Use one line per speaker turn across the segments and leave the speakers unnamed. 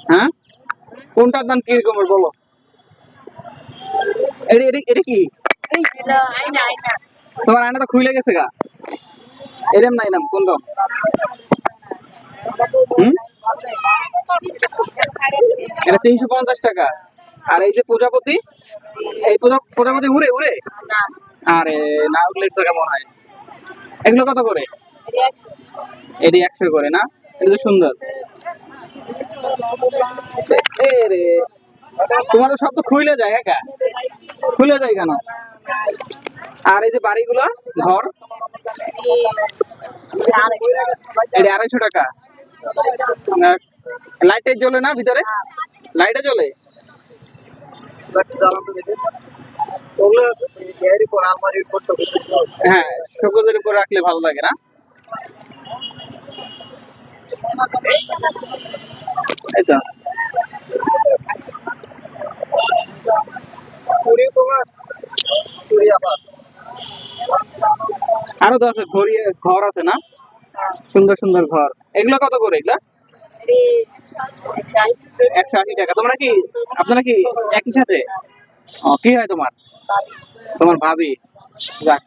হ্যাঁ, কোনটার দাম কিরকম বলো? এটা কি? তোমার আয়না তো খুলে গেছে গা। এরম নাই নাম কোন দাম? এটা 350 টাকা। আর এই যে প্রজাপতি, এই প্রজাপতি উড়ে উড়ে? আরে না উড়লে তো কেমন হয়? এগুলো কত করে? এটি 100 করে না? এটা তো সুন্দর। এ রে, তোমার তো সব তো খুলে যায় একা, খুলে যায় কেন? আর এই যে বাড়িগুলো, ঘর, এটা 250 টাকা। লাইটে জ্বলে না ভিতরে? লাইটে জ্বলে? হ্যাঁ, শোকেজের উপর রাখলে ভালো লাগে না? এই তো আরো তো আছে, ঘর আছে না? সুন্দর সুন্দর ঘর। এগুলো কত করে এগুলা? 180 টাকা। তোমরা কি, আপনারা কি একই সাথে? কি হয় তোমার? তোমার ভাবি? যাক,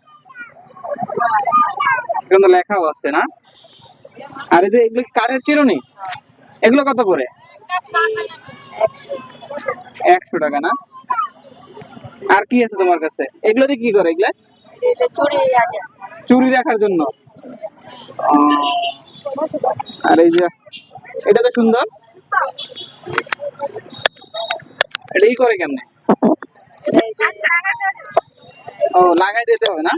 এখানে লেখাও আছে না? আর এই যে এগুলো কি কাঠের চিরুনি? এগুলো কত করে? 100 টাকা না? আর কি আছে তোমার কাছে? এগুলো দিয়ে কি করে এগুলা? চুরি রাখার জন্য। আর এই যে এটা তো সুন্দর, এটা করে কেমনে? ও, লাগাই দিতে হবে না?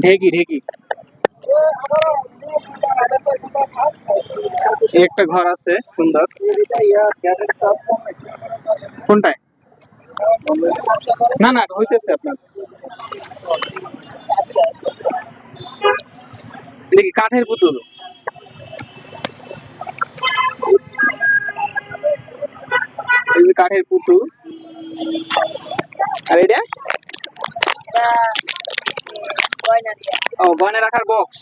ঢেকি ঢেকি। একটা ঘর আছে সুন্দর। কোনটায়? না না, হইতেছে আপনার। এটা কি কাঠের পুতুল? এই যে কাঠের পুতুল। আর এটা? ও, গয়না রাখার বক্স।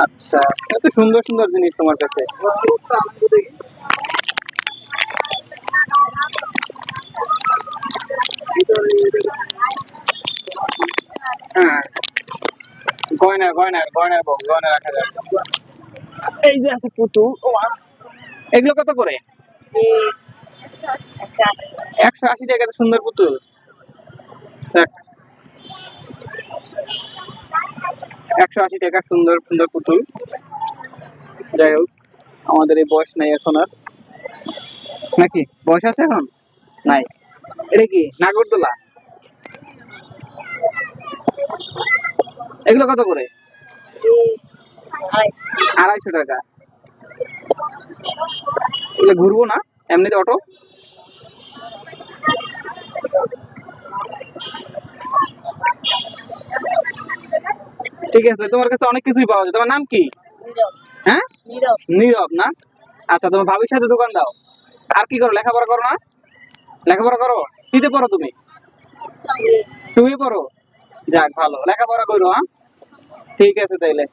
আচ্ছা, এত সুন্দর সুন্দর জিনিস তোমার কাছে। হ্যাঁ, গয়নার বক্স, গয়না রাখা যায়। এই যে আছে পুতুল। এগুলো কত করে? 180 টাকা। সুন্দর পুতুল। 180 টাকা, সুন্দর সুন্দর পুতুল। যাই হোক, আমাদের এই বয়স নাই এখন আর, নাকি বয়স আছে এখন? নাই। এটা কি নাগরদোলা? এগুলো কত করে? 250 টাকা। এগুলো ঘুরবো না এমনিতে অটো? ঠিক আছে, তোমার কাছে অনেক কিছুই পাওয়া যায়। তোমার নাম কি? হ্যাঁ, নীরব না? আচ্ছা, তোমার ভাবির সাথে দোকান দাও। আর কি করো, লেখাপড়া করো না? লেখাপড়া করো? কিতে পড়ো তুমি? শুয়ে পড়ো? যাক ভালো, লেখাপড়া করো। হ্যাঁ, ঠিক আছে তাইলে।